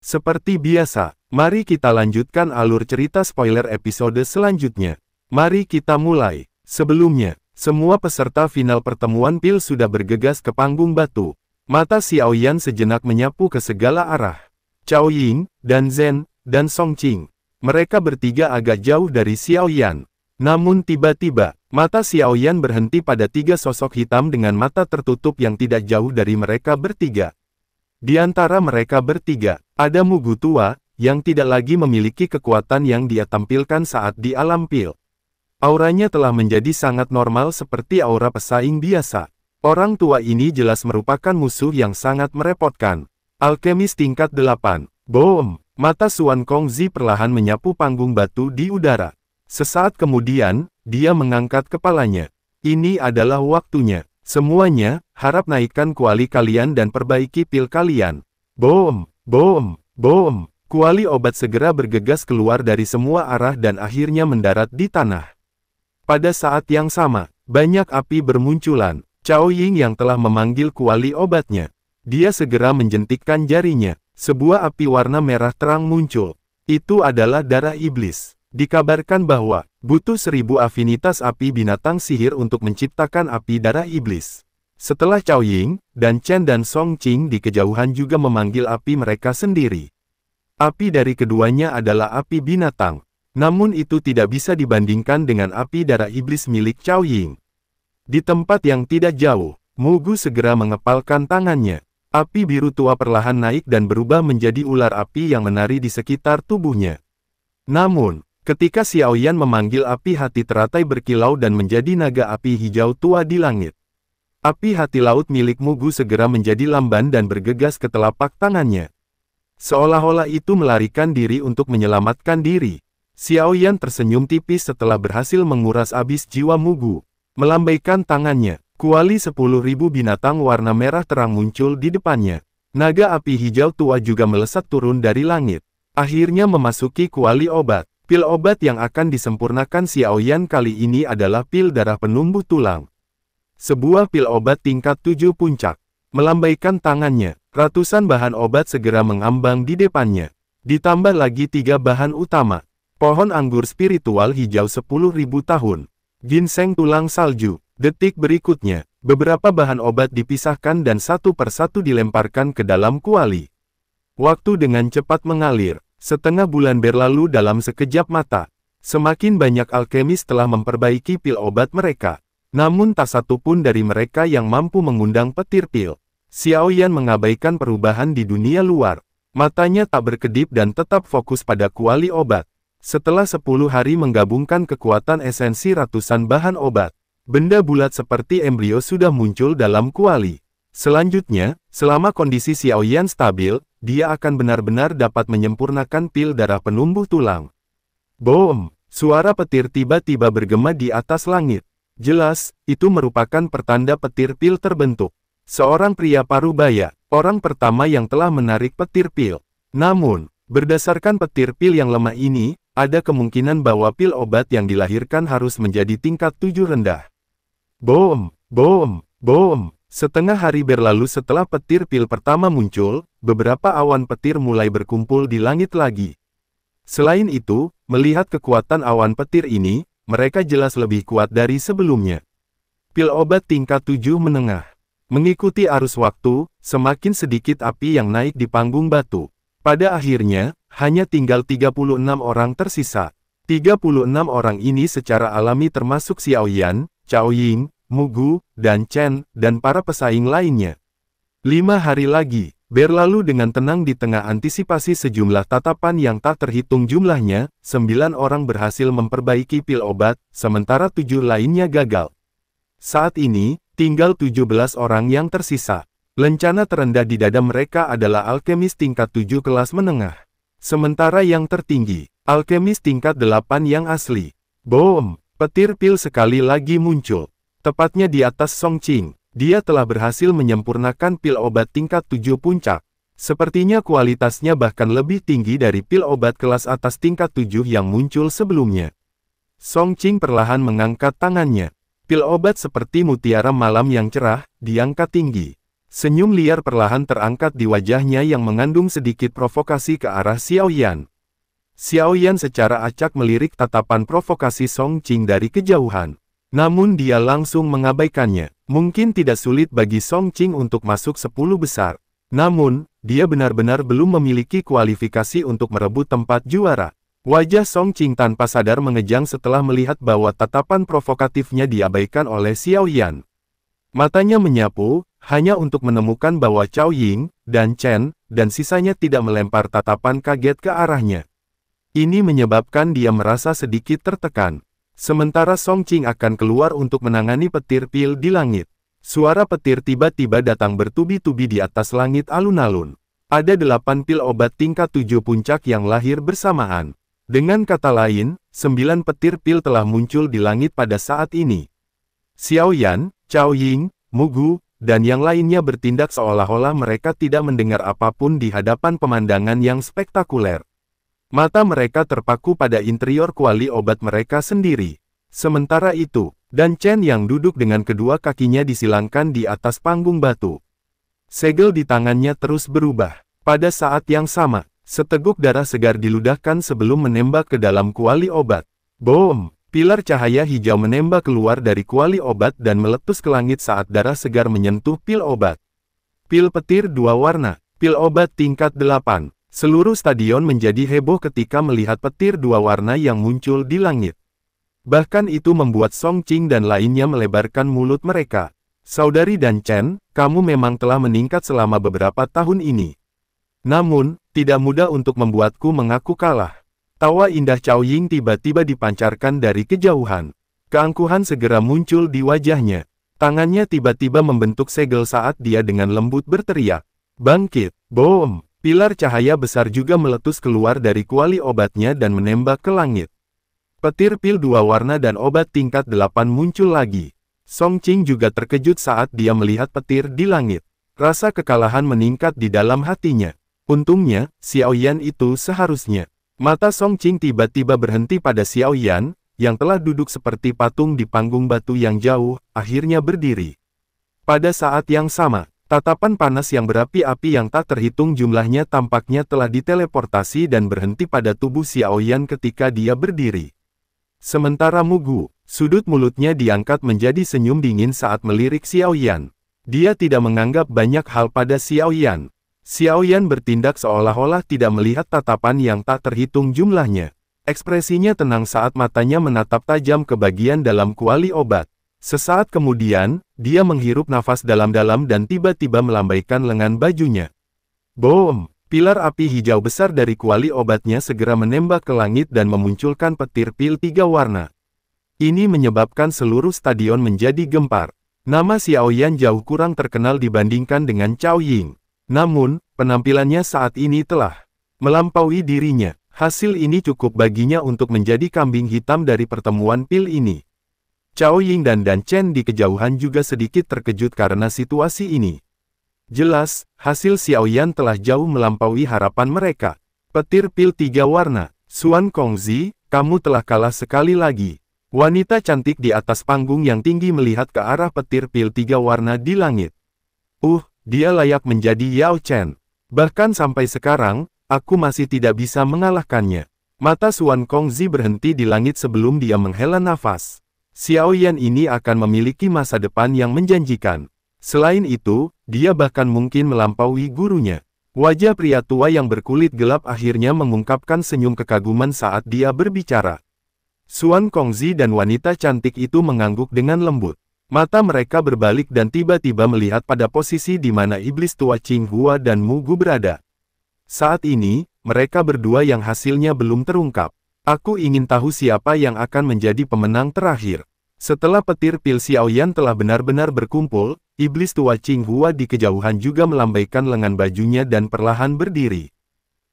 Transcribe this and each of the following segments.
Seperti biasa, mari kita lanjutkan alur cerita spoiler episode selanjutnya. Mari kita mulai. Sebelumnya, semua peserta final pertemuan pil sudah bergegas ke panggung batu. Mata Xiaoyan sejenak menyapu ke segala arah. Cao Ying, dan Zhen, dan Song Qing. Mereka bertiga agak jauh dari Xiaoyan. Namun tiba-tiba, mata Xiaoyan berhenti pada tiga sosok hitam dengan mata tertutup yang tidak jauh dari mereka bertiga. Di antara mereka bertiga, ada Mugu tua, yang tidak lagi memiliki kekuatan yang dia tampilkan saat di alam pil. Auranya telah menjadi sangat normal seperti aura pesaing biasa. Orang tua ini jelas merupakan musuh yang sangat merepotkan. Alkemis tingkat 8. Boom! Mata Xuan Kongzi perlahan menyapu panggung batu di udara. Sesaat kemudian, dia mengangkat kepalanya. Ini adalah waktunya. Semuanya, harap naikkan kuali kalian dan perbaiki pil kalian. Boom! Boom! Boom! Kuali obat segera bergegas keluar dari semua arah dan akhirnya mendarat di tanah. Pada saat yang sama, banyak api bermunculan. Cao Ying yang telah memanggil kuali obatnya. Dia segera menjentikkan jarinya. Sebuah api warna merah terang muncul. Itu adalah darah iblis. Dikabarkan bahwa, butuh 1000 afinitas api binatang sihir untuk menciptakan api darah iblis. Setelah Cao Ying, dan Chen dan Song Qing di kejauhan juga memanggil api mereka sendiri. Api dari keduanya adalah api binatang. Namun itu tidak bisa dibandingkan dengan api darah iblis milik Cao Ying. Di tempat yang tidak jauh, Mugu segera mengepalkan tangannya. Api biru tua perlahan naik dan berubah menjadi ular api yang menari di sekitar tubuhnya. Namun, ketika Xiaoyan memanggil api hati teratai berkilau dan menjadi naga api hijau tua di langit. Api hati laut milik Mugu segera menjadi lamban dan bergegas ke telapak tangannya. Seolah-olah itu melarikan diri untuk menyelamatkan diri. Xiaoyan tersenyum tipis setelah berhasil menguras habis jiwa Mugu. Melambaikan tangannya, kuali 10.000 binatang warna merah terang muncul di depannya. Naga api hijau tua juga melesat turun dari langit. Akhirnya memasuki kuali obat. Pil obat yang akan disempurnakan Xiaoyan kali ini adalah pil darah penumbuh tulang. Sebuah pil obat tingkat 7 puncak. Melambaikan tangannya, ratusan bahan obat segera mengambang di depannya. Ditambah lagi 3 bahan utama. Pohon anggur spiritual hijau 10.000 tahun. Ginseng tulang salju. Detik berikutnya, beberapa bahan obat dipisahkan dan satu persatu dilemparkan ke dalam kuali. Waktu dengan cepat mengalir. Setengah bulan berlalu dalam sekejap mata. Semakin banyak alkemis telah memperbaiki pil obat mereka. Namun tak satu pun dari mereka yang mampu mengundang petir pil. Xiaoyan mengabaikan perubahan di dunia luar. Matanya tak berkedip dan tetap fokus pada kuali obat. Setelah 10 hari menggabungkan kekuatan esensi ratusan bahan obat, benda bulat seperti embrio sudah muncul dalam kuali. Selanjutnya, selama kondisi Xiaoyan stabil, dia akan benar-benar dapat menyempurnakan pil darah penumbuh tulang. Boom! Suara petir tiba-tiba bergema di atas langit. Jelas, itu merupakan pertanda petir pil terbentuk. Seorang pria parubaya, orang pertama yang telah menarik petir pil. Namun, berdasarkan petir pil yang lemah ini, ada kemungkinan bahwa pil obat yang dilahirkan harus menjadi tingkat 7 rendah. Boom! Boom! Boom! Setengah hari berlalu setelah petir pil pertama muncul, beberapa awan petir mulai berkumpul di langit lagi. Selain itu, melihat kekuatan awan petir ini, mereka jelas lebih kuat dari sebelumnya. Pil obat tingkat 7 menengah. Mengikuti arus waktu, semakin sedikit api yang naik di panggung batu. Pada akhirnya, hanya tinggal 36 orang tersisa. 36 orang ini secara alami termasuk Xiaoyan, Cao Ying, Mugu, dan Chen, dan para pesaing lainnya. 5 hari lagi, berlalu dengan tenang di tengah antisipasi sejumlah tatapan yang tak terhitung jumlahnya, 9 orang berhasil memperbaiki pil obat, sementara 7 lainnya gagal. Saat ini, tinggal 17 orang yang tersisa. Lencana terendah di dada mereka adalah alkemis tingkat 7 kelas menengah. Sementara yang tertinggi, alkemis tingkat 8 yang asli. Boom! Petir pil sekali lagi muncul. Tepatnya di atas Song Qing. Dia telah berhasil menyempurnakan pil obat tingkat 7 puncak. Sepertinya kualitasnya bahkan lebih tinggi dari pil obat kelas atas tingkat 7 yang muncul sebelumnya. Song Qing perlahan mengangkat tangannya. Pil obat seperti mutiara malam yang cerah, diangkat tinggi. Senyum liar perlahan terangkat di wajahnya yang mengandung sedikit provokasi ke arah Xiao Yan. Xiao Yan secara acak melirik tatapan provokasi Song Qing dari kejauhan. Namun dia langsung mengabaikannya. Mungkin tidak sulit bagi Song Qing untuk masuk 10 besar. Namun, dia benar-benar belum memiliki kualifikasi untuk merebut tempat juara. Wajah Song Qing tanpa sadar mengejang setelah melihat bahwa tatapan provokatifnya diabaikan oleh Xiao Yan. Matanya menyapu, hanya untuk menemukan bahwa Cao Ying, dan Chen, dan sisanya tidak melempar tatapan kaget ke arahnya. Ini menyebabkan dia merasa sedikit tertekan. Sementara Song Qing akan keluar untuk menangani petir pil di langit. Suara petir tiba-tiba datang bertubi-tubi di atas langit alun-alun. Ada 8 pil obat tingkat 7 puncak yang lahir bersamaan. Dengan kata lain, 9 petir pil telah muncul di langit pada saat ini. Xiao Yan, Cao Ying, Mu Gu, dan yang lainnya bertindak seolah-olah mereka tidak mendengar apapun di hadapan pemandangan yang spektakuler. Mata mereka terpaku pada interior kuali obat mereka sendiri. Sementara itu, Dan Chen yang duduk dengan kedua kakinya disilangkan di atas panggung batu. Segel di tangannya terus berubah. Pada saat yang sama, seteguk darah segar diludahkan sebelum menembak ke dalam kuali obat. Boom! Pilar cahaya hijau menembak keluar dari kuali obat dan meletus ke langit saat darah segar menyentuh pil obat. Pil petir 2 warna, pil obat tingkat 8. Seluruh stadion menjadi heboh ketika melihat petir 2 warna yang muncul di langit. Bahkan itu membuat Song Qing dan lainnya melebarkan mulut mereka. Saudari Dan Chen, kamu memang telah meningkat selama beberapa tahun ini. Namun, tidak mudah untuk membuatku mengaku kalah. Tawa indah Cao Ying tiba-tiba dipancarkan dari kejauhan. Keangkuhan segera muncul di wajahnya. Tangannya tiba-tiba membentuk segel saat dia dengan lembut berteriak. Bangkit! Boom! Pilar cahaya besar juga meletus keluar dari kuali obatnya dan menembak ke langit. Petir pil 2 warna dan obat tingkat 8 muncul lagi. Song Qing juga terkejut saat dia melihat petir di langit. Rasa kekalahan meningkat di dalam hatinya. Untungnya, Xiao Yan itu seharusnya. Mata Song Qing tiba-tiba berhenti pada Xiao Yan, yang telah duduk seperti patung di panggung batu yang jauh, akhirnya berdiri. Pada saat yang sama, tatapan panas yang berapi-api yang tak terhitung jumlahnya tampaknya telah diteleportasi dan berhenti pada tubuh Xiao Yan ketika dia berdiri. Sementara Mu Gu, sudut mulutnya diangkat menjadi senyum dingin saat melirik Xiao Yan. Dia tidak menganggap banyak hal pada Xiao Yan. Xiao Yan bertindak seolah-olah tidak melihat tatapan yang tak terhitung jumlahnya. Ekspresinya tenang saat matanya menatap tajam ke bagian dalam kuali obat. Sesaat kemudian, dia menghirup nafas dalam-dalam dan tiba-tiba melambaikan lengan bajunya. Boom! Pilar api hijau besar dari kuali obatnya segera menembak ke langit dan memunculkan petir pil 3 warna. Ini menyebabkan seluruh stadion menjadi gempar. Nama Xiao Yan jauh kurang terkenal dibandingkan dengan Cao Ying. Namun, penampilannya saat ini telah melampaui dirinya. Hasil ini cukup baginya untuk menjadi kambing hitam dari pertemuan pil ini. Cao Ying dan Dan Chen di kejauhan juga sedikit terkejut karena situasi ini. Jelas, hasil Xiao Yan telah jauh melampaui harapan mereka. Petir pil 3 warna, Xuan Kongzi, kamu telah kalah sekali lagi. Wanita cantik di atas panggung yang tinggi melihat ke arah petir pil 3 warna di langit. Dia layak menjadi Yao Chen. Bahkan sampai sekarang, aku masih tidak bisa mengalahkannya. Mata Xuan Kongzi berhenti di langit sebelum dia menghela nafas. Xiao Yan ini akan memiliki masa depan yang menjanjikan. Selain itu, dia bahkan mungkin melampaui gurunya. Wajah pria tua yang berkulit gelap akhirnya mengungkapkan senyum kekaguman saat dia berbicara. Xuan Kongzi dan wanita cantik itu mengangguk dengan lembut. Mata mereka berbalik dan tiba-tiba melihat pada posisi di mana iblis tua Qing Hua dan Mu Gu berada. Saat ini, mereka berdua yang hasilnya belum terungkap. Aku ingin tahu siapa yang akan menjadi pemenang terakhir. Setelah petir pil Xiao Yan telah benar-benar berkumpul, iblis tua Qing Hua di kejauhan juga melambaikan lengan bajunya dan perlahan berdiri.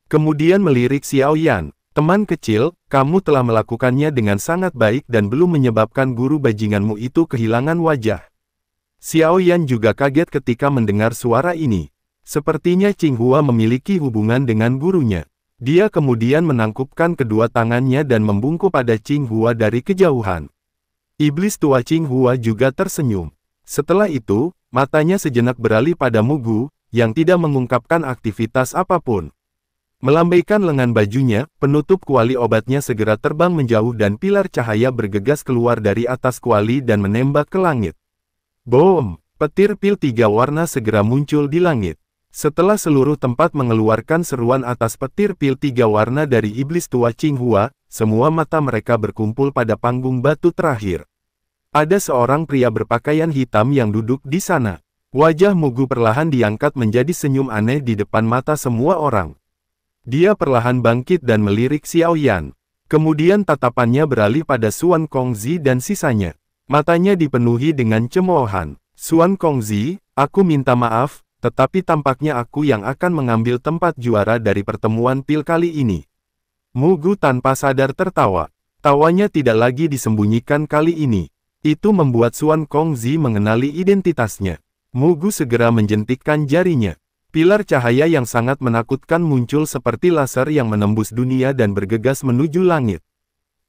Kemudian melirik Xiao Yan. Teman kecil, kamu telah melakukannya dengan sangat baik dan belum menyebabkan guru bajinganmu itu kehilangan wajah. Xiao Yan juga kaget ketika mendengar suara ini. Sepertinya Qing Hua memiliki hubungan dengan gurunya. Dia kemudian menangkupkan kedua tangannya dan membungkuk pada Qing Hua dari kejauhan. Iblis tua Qing Hua juga tersenyum. Setelah itu, Matanya sejenak beralih pada Mugu, yang tidak mengungkapkan aktivitas apapun. Melambaikan lengan bajunya, penutup kuali obatnya segera terbang menjauh dan pilar cahaya bergegas keluar dari atas kuali dan menembak ke langit. Boom! Petir pil 3 warna segera muncul di langit. Setelah seluruh tempat mengeluarkan seruan atas petir pil 3 warna dari iblis tua Qinghua, semua mata mereka berkumpul pada panggung batu terakhir. Ada seorang pria berpakaian hitam yang duduk di sana. Wajah Mugu perlahan diangkat menjadi senyum aneh di depan mata semua orang. Dia perlahan bangkit dan melirik Xiao Yan. Kemudian tatapannya beralih pada Xuan Kongzi dan sisanya. Matanya dipenuhi dengan cemoohan. Xuan Kongzi, aku minta maaf, tetapi tampaknya aku yang akan mengambil tempat juara dari pertemuan pil kali ini. Mugu tanpa sadar tertawa. Tawanya tidak lagi disembunyikan kali ini. Itu membuat Xuan Kongzi mengenali identitasnya. Mugu segera menjentikkan jarinya. Pilar cahaya yang sangat menakutkan muncul seperti laser yang menembus dunia dan bergegas menuju langit.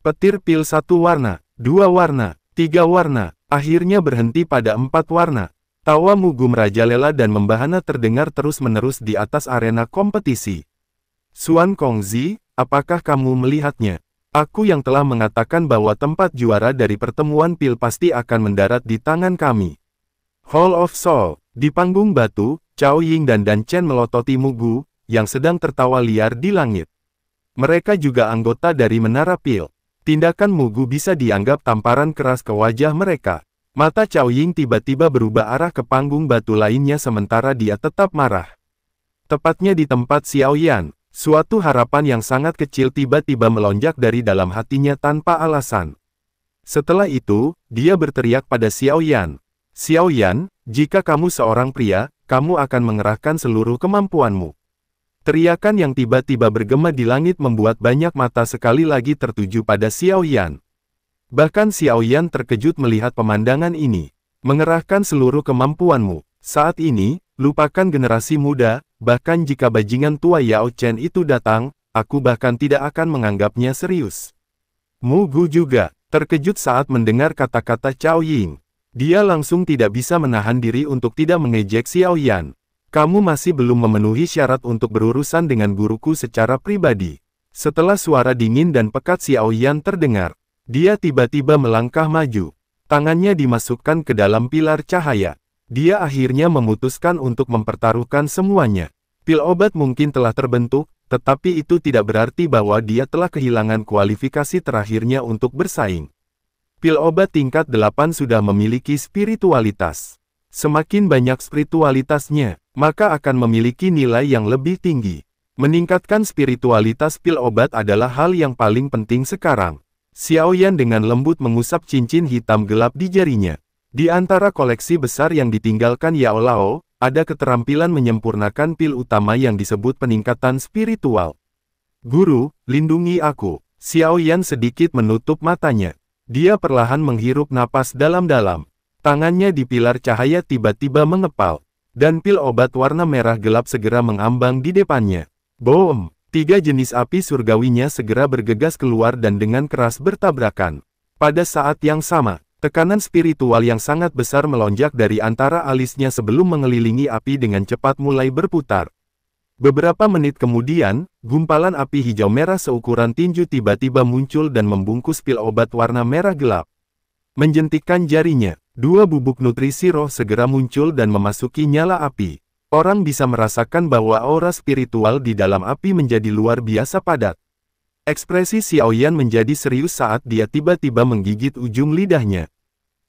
Petir pil 1 warna, 2 warna, 3 warna, akhirnya berhenti pada 4 warna. Tawa Mugu merajalela dan membahana terdengar terus-menerus di atas arena kompetisi. Xuan Kongzi, apakah kamu melihatnya? Aku yang telah mengatakan bahwa tempat juara dari pertemuan pil pasti akan mendarat di tangan kami. Hall of Soul. Di panggung batu, Cao Ying dan Dan Chen melototi Mugu, yang sedang tertawa liar di langit. Mereka juga anggota dari Menara Pil. Tindakan Mugu bisa dianggap tamparan keras ke wajah mereka. Mata Cao Ying tiba-tiba berubah arah ke panggung batu lainnya sementara dia tetap marah. Tepatnya di tempat Xiao Yan. Suatu harapan yang sangat kecil tiba-tiba melonjak dari dalam hatinya tanpa alasan. Setelah itu, dia berteriak pada Xiao Yan. Xiao Yan, jika kamu seorang pria, kamu akan mengerahkan seluruh kemampuanmu. Teriakan yang tiba-tiba bergema di langit membuat banyak mata sekali lagi tertuju pada Xiao Yan. Bahkan Xiao Yan terkejut melihat pemandangan ini. Mengerahkan seluruh kemampuanmu. Saat ini, lupakan generasi muda, bahkan jika bajingan tua Yao Chen itu datang, aku bahkan tidak akan menganggapnya serius. Mugu juga terkejut saat mendengar kata-kata Cao Ying. Dia langsung tidak bisa menahan diri untuk tidak mengejek Xiao Yan. Kamu masih belum memenuhi syarat untuk berurusan dengan guruku secara pribadi. Setelah suara dingin dan pekat Xiao Yan terdengar, dia tiba-tiba melangkah maju. Tangannya dimasukkan ke dalam pilar cahaya. Dia akhirnya memutuskan untuk mempertaruhkan semuanya. Pil obat mungkin telah terbentuk, tetapi itu tidak berarti bahwa dia telah kehilangan kualifikasi terakhirnya untuk bersaing. Pil obat tingkat 8 sudah memiliki spiritualitas. Semakin banyak spiritualitasnya, maka akan memiliki nilai yang lebih tinggi. Meningkatkan spiritualitas pil obat adalah hal yang paling penting sekarang. Xiao Yan dengan lembut mengusap cincin hitam gelap di jarinya. Di antara koleksi besar yang ditinggalkan Yao Lao, ada keterampilan menyempurnakan pil utama yang disebut peningkatan spiritual. Guru, lindungi aku. Xiao Yan sedikit menutup matanya. Dia perlahan menghirup napas dalam-dalam. Tangannya di pilar cahaya tiba-tiba mengepal. Dan pil obat warna merah gelap segera mengambang di depannya. Boom! 3 jenis api surgawinya segera bergegas keluar dan dengan keras bertabrakan. Pada saat yang sama, tekanan spiritual yang sangat besar melonjak dari antara alisnya sebelum mengelilingi api dengan cepat mulai berputar. Beberapa menit kemudian, gumpalan api hijau merah seukuran tinju tiba-tiba muncul dan membungkus pil obat warna merah gelap. Menjentikkan jarinya, 2 bubuk nutrisi roh segera muncul dan memasuki nyala api. Orang bisa merasakan bahwa aura spiritual di dalam api menjadi luar biasa padat. Ekspresi Xiao Yan menjadi serius saat dia tiba-tiba menggigit ujung lidahnya.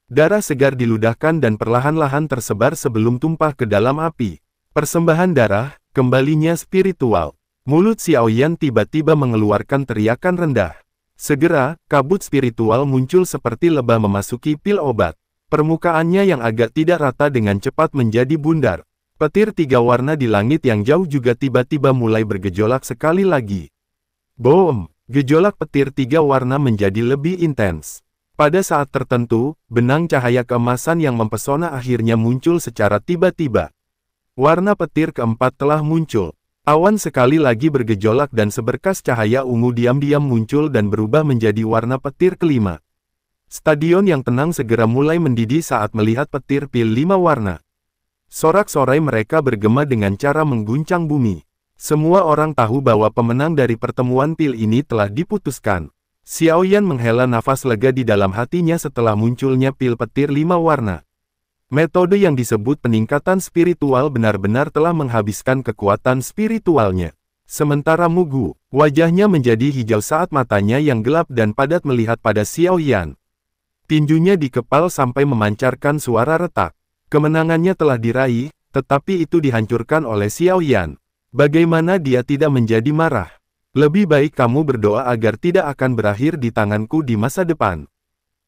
Darah segar diludahkan dan perlahan-lahan tersebar sebelum tumpah ke dalam api. Persembahan darah, kembalinya spiritual. Mulut Xiao Yan tiba-tiba mengeluarkan teriakan rendah. Segera, kabut spiritual muncul seperti lebah memasuki pil obat. Permukaannya yang agak tidak rata dengan cepat menjadi bundar. Petir 3 warna di langit yang jauh juga tiba-tiba mulai bergejolak sekali lagi. Boom! Gejolak petir 3 warna menjadi lebih intens. Pada saat tertentu, benang cahaya keemasan yang mempesona akhirnya muncul secara tiba-tiba. Warna petir keempat telah muncul. Awan sekali lagi bergejolak dan seberkas cahaya ungu diam-diam muncul dan berubah menjadi warna petir kelima. Stadion yang tenang segera mulai mendidih saat melihat petir pil 5 warna. Sorak-sorai mereka bergema dengan cara mengguncang bumi. Semua orang tahu bahwa pemenang dari pertemuan pil ini telah diputuskan. Xiaoyan menghela nafas lega di dalam hatinya setelah munculnya pil petir 5 warna. Metode yang disebut peningkatan spiritual benar-benar telah menghabiskan kekuatan spiritualnya. Sementara Mugu, wajahnya menjadi hijau saat matanya yang gelap dan padat melihat pada Xiaoyan. Tinjunya dikepal sampai memancarkan suara retak. Kemenangannya telah diraih, tetapi itu dihancurkan oleh Xiaoyan. Bagaimana dia tidak menjadi marah? Lebih baik kamu berdoa agar tidak akan berakhir di tanganku di masa depan.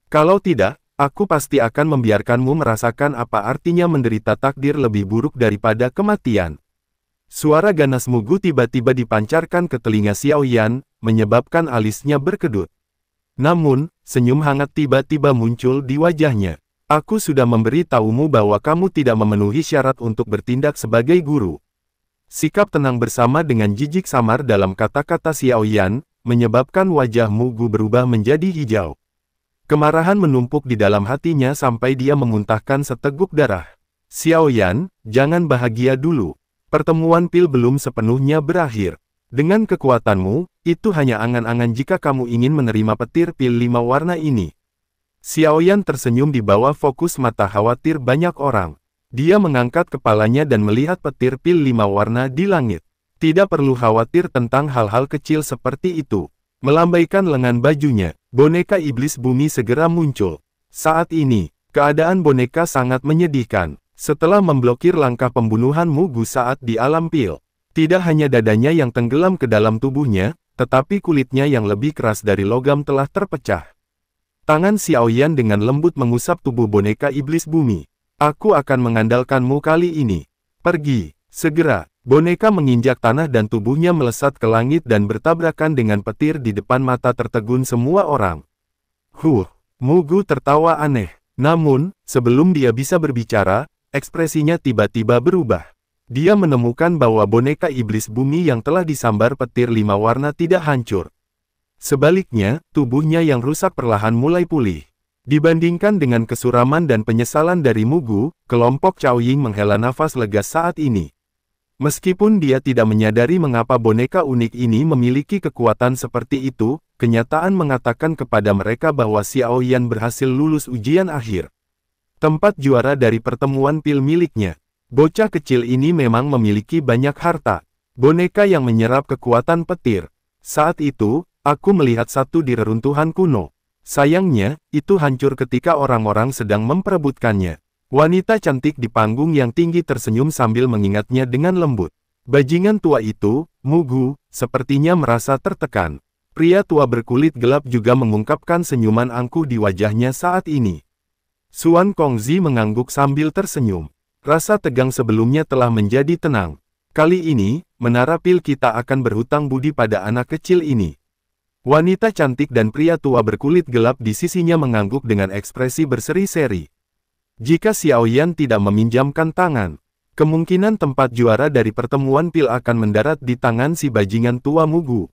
Kalau tidak, aku pasti akan membiarkanmu merasakan apa artinya menderita takdir lebih buruk daripada kematian. Suara ganas Mugu tiba-tiba dipancarkan ke telinga Xiaoyan, menyebabkan alisnya berkedut. Namun, senyum hangat tiba-tiba muncul di wajahnya. Aku sudah memberi tahumu bahwa kamu tidak memenuhi syarat untuk bertindak sebagai guru. Sikap tenang bersama dengan jijik samar dalam kata-kata Xiaoyan, menyebabkan wajah Mugu berubah menjadi hijau. Kemarahan menumpuk di dalam hatinya sampai dia memuntahkan seteguk darah. Xiaoyan, jangan bahagia dulu. Pertemuan pil belum sepenuhnya berakhir. Dengan kekuatanmu, itu hanya angan-angan jika kamu ingin menerima petir pil 5 warna ini. Xiaoyan tersenyum di bawah fokus mata khawatir banyak orang. Dia mengangkat kepalanya dan melihat petir pil 5 warna di langit. Tidak perlu khawatir tentang hal-hal kecil seperti itu. Melambaikan lengan bajunya, boneka iblis bumi segera muncul. Saat ini, keadaan boneka sangat menyedihkan. Setelah memblokir langkah pembunuhan Mugu saat di alam pil, tidak hanya dadanya yang tenggelam ke dalam tubuhnya, tetapi kulitnya yang lebih keras dari logam telah terpecah. Tangan Xiaoyan dengan lembut mengusap tubuh boneka iblis bumi. Aku akan mengandalkanmu kali ini. Pergi, segera. Boneka menginjak tanah dan tubuhnya melesat ke langit dan bertabrakan dengan petir di depan mata tertegun semua orang. Mugu tertawa aneh. Namun, sebelum dia bisa berbicara, ekspresinya tiba-tiba berubah. Dia menemukan bahwa boneka iblis bumi yang telah disambar petir 5 warna tidak hancur. Sebaliknya, tubuhnya yang rusak perlahan mulai pulih. Dibandingkan dengan kesuraman dan penyesalan dari Mugu, kelompok Cao Ying menghela nafas lega saat ini. Meskipun dia tidak menyadari mengapa boneka unik ini memiliki kekuatan seperti itu, kenyataan mengatakan kepada mereka bahwa Xiaoyan berhasil lulus ujian akhir. Tempat juara dari pertemuan pil miliknya. Bocah kecil ini memang memiliki banyak harta. Boneka yang menyerap kekuatan petir. Saat itu, aku melihat satu di reruntuhan kuno. Sayangnya, itu hancur ketika orang-orang sedang memperebutkannya. Wanita cantik di panggung yang tinggi tersenyum sambil mengingatnya dengan lembut. Bajingan tua itu, Mugu, sepertinya merasa tertekan. Pria tua berkulit gelap juga mengungkapkan senyuman angkuh di wajahnya saat ini. Xuan Kongzi mengangguk sambil tersenyum. Rasa tegang sebelumnya telah menjadi tenang. Kali ini, menara pil kita akan berhutang budi pada anak kecil ini. Wanita cantik dan pria tua berkulit gelap di sisinya mengangguk dengan ekspresi berseri-seri. Jika Xiaoyan tidak meminjamkan tangan, kemungkinan tempat juara dari pertemuan pil akan mendarat di tangan si bajingan tua Mugu.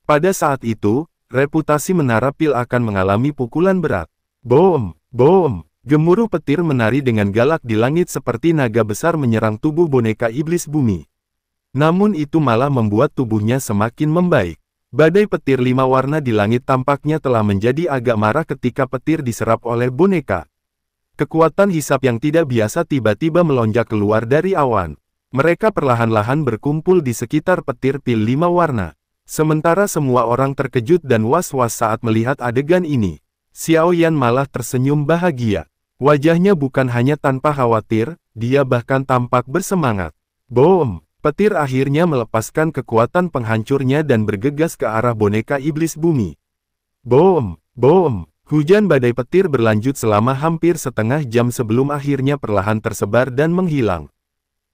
Pada saat itu, reputasi menara pil akan mengalami pukulan berat. Boom! Boom! Gemuruh petir menari dengan galak di langit seperti naga besar menyerang tubuh boneka iblis bumi. Namun itu malah membuat tubuhnya semakin membaik. Badai petir 5 warna di langit tampaknya telah menjadi agak marah ketika petir diserap oleh boneka. Kekuatan hisap yang tidak biasa tiba-tiba melonjak keluar dari awan. Mereka perlahan-lahan berkumpul di sekitar petir pil 5 warna. Sementara semua orang terkejut dan was-was saat melihat adegan ini. Xiaoyan malah tersenyum bahagia. Wajahnya bukan hanya tanpa khawatir, dia bahkan tampak bersemangat. Boom! Petir akhirnya melepaskan kekuatan penghancurnya dan bergegas ke arah boneka iblis bumi. Boom! Boom! Hujan badai petir berlanjut selama hampir setengah jam sebelum akhirnya perlahan tersebar dan menghilang.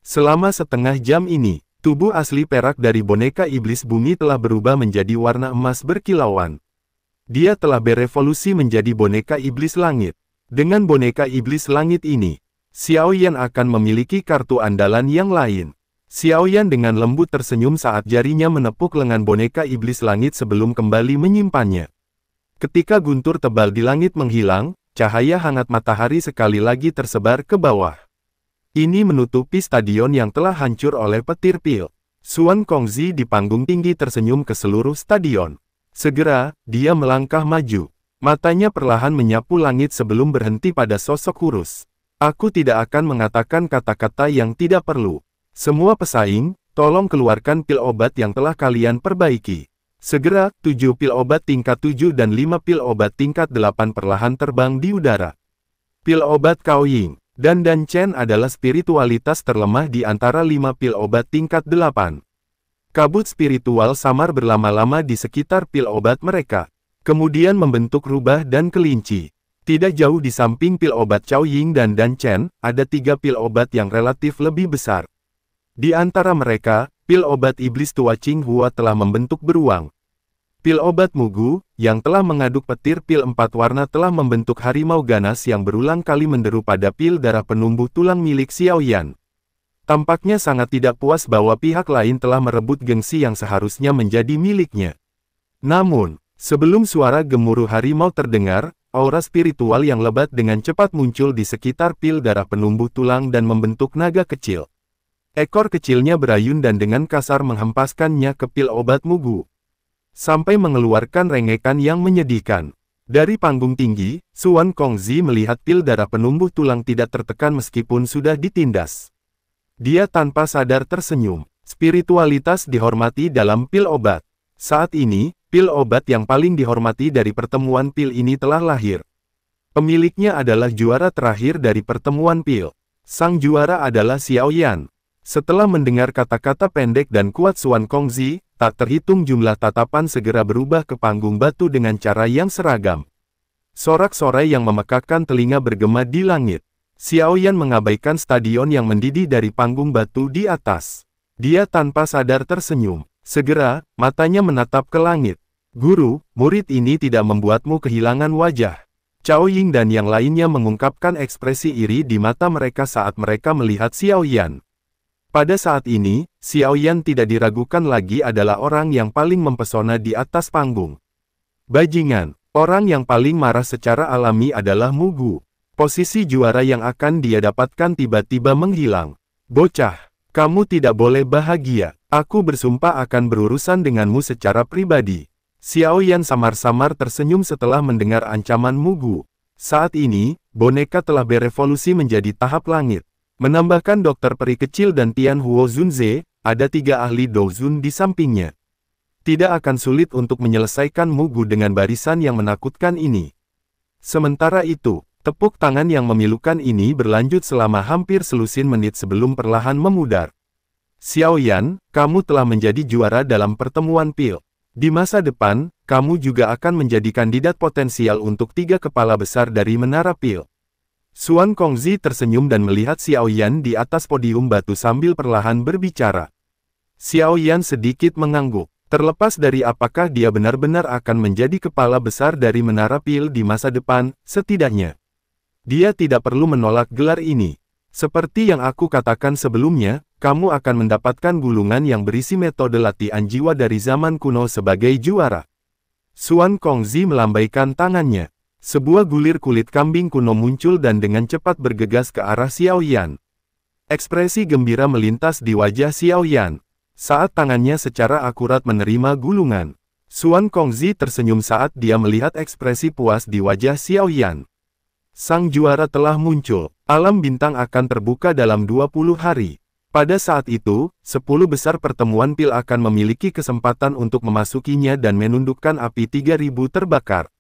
Selama setengah jam ini, tubuh asli perak dari boneka iblis bumi telah berubah menjadi warna emas berkilauan. Dia telah berevolusi menjadi boneka iblis langit. Dengan boneka iblis langit ini, Xiaoyan akan memiliki kartu andalan yang lain. Xiaoyan dengan lembut tersenyum saat jarinya menepuk lengan boneka iblis langit sebelum kembali menyimpannya. Ketika guntur tebal di langit menghilang, cahaya hangat matahari sekali lagi tersebar ke bawah. Ini menutupi stadion yang telah hancur oleh petir pil. Xuan Kongzi di panggung tinggi tersenyum ke seluruh stadion. Segera, dia melangkah maju. Matanya perlahan menyapu langit sebelum berhenti pada sosok kurus. Aku tidak akan mengatakan kata-kata yang tidak perlu. Semua pesaing, tolong keluarkan pil obat yang telah kalian perbaiki. Segera, 7 pil obat tingkat 7 dan 5 pil obat tingkat 8 perlahan terbang di udara. Pil obat Kaoying dan Dan Chen adalah spiritualitas terlemah di antara 5 pil obat tingkat 8. Kabut spiritual samar berlama-lama di sekitar pil obat mereka. Kemudian membentuk rubah dan kelinci. Tidak jauh di samping pil obat Caoying dan Dan Chen, ada 3 pil obat yang relatif lebih besar. Di antara mereka, pil obat iblis tua Qinghua telah membentuk beruang. Pil obat Mugu, yang telah mengaduk petir pil 4 warna telah membentuk harimau ganas yang berulang kali menderu pada pil darah penumbuh tulang milik Xiaoyan. Tampaknya sangat tidak puas bahwa pihak lain telah merebut gengsi yang seharusnya menjadi miliknya. Namun, sebelum suara gemuruh harimau terdengar, aura spiritual yang lebat dengan cepat muncul di sekitar pil darah penumbuh tulang dan membentuk naga kecil. Ekor kecilnya berayun dan dengan kasar menghempaskannya ke pil obat Mugu. Sampai mengeluarkan rengekan yang menyedihkan. Dari panggung tinggi, Xuan Kongzi melihat pil darah penumbuh tulang tidak tertekan meskipun sudah ditindas. Dia tanpa sadar tersenyum. Spiritualitas dihormati dalam pil obat. Saat ini, pil obat yang paling dihormati dari pertemuan pil ini telah lahir. Pemiliknya adalah juara terakhir dari pertemuan pil. Sang juara adalah Xiaoyan. Setelah mendengar kata-kata pendek dan kuat Xuan Kongzi, tak terhitung jumlah tatapan segera berubah ke panggung batu dengan cara yang seragam. Sorak-sorai yang memekakkan telinga bergema di langit. Xiaoyan mengabaikan stadion yang mendidih dari panggung batu di atas. Dia tanpa sadar tersenyum. Segera, matanya menatap ke langit. Guru, murid ini tidak membuatmu kehilangan wajah. Caoying dan yang lainnya mengungkapkan ekspresi iri di mata mereka saat mereka melihat Xiaoyan. Pada saat ini, Xiaoyan tidak diragukan lagi adalah orang yang paling mempesona di atas panggung. Bajingan, orang yang paling marah secara alami adalah Mugu. Posisi juara yang akan dia dapatkan tiba-tiba menghilang. Bocah, kamu tidak boleh bahagia. Aku bersumpah akan berurusan denganmu secara pribadi. Xiaoyan samar-samar tersenyum setelah mendengar ancaman Mugu. Saat ini, boneka telah berevolusi menjadi tahap langit. Menambahkan dokter peri kecil dan Tian Huo Zunze, ada 3 ahli Douzun di sampingnya. Tidak akan sulit untuk menyelesaikan Mugu dengan barisan yang menakutkan ini. Sementara itu, tepuk tangan yang memilukan ini berlanjut selama hampir selusin menit sebelum perlahan memudar. Xiaoyan, kamu telah menjadi juara dalam pertemuan pil. Di masa depan, kamu juga akan menjadi kandidat potensial untuk 3 kepala besar dari Menara Pil. Xuan Kongzi tersenyum dan melihat Xiaoyan di atas podium batu sambil perlahan berbicara. Xiaoyan sedikit mengangguk. Terlepas dari apakah dia benar-benar akan menjadi kepala besar dari Menara Pil di masa depan, setidaknya dia tidak perlu menolak gelar ini. Seperti yang aku katakan sebelumnya, kamu akan mendapatkan gulungan yang berisi metode latihan jiwa dari zaman kuno sebagai juara. Xuan Kongzi melambaikan tangannya. Sebuah gulir kulit kambing kuno muncul dan dengan cepat bergegas ke arah Xiaoyan. Ekspresi gembira melintas di wajah Xiaoyan saat tangannya secara akurat menerima gulungan. Xuan Kongzi tersenyum saat dia melihat ekspresi puas di wajah Xiaoyan. Sang juara telah muncul. Alam bintang akan terbuka dalam 20 hari. Pada saat itu, 10 besar pertemuan pil akan memiliki kesempatan untuk memasukinya dan menundukkan api 3000 terbakar.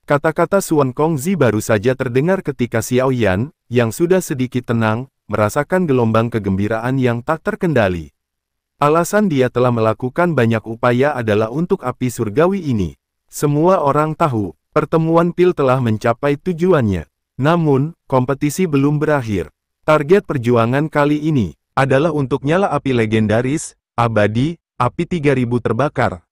Kata-kata Xuan Kongzi baru saja terdengar ketika Xiaoyan, yang sudah sedikit tenang, merasakan gelombang kegembiraan yang tak terkendali. Alasan dia telah melakukan banyak upaya adalah untuk api surgawi ini. Semua orang tahu, pertemuan pil telah mencapai tujuannya. Namun, kompetisi belum berakhir. Target perjuangan kali ini adalah untuk nyala api legendaris, abadi, api 3000 terbakar,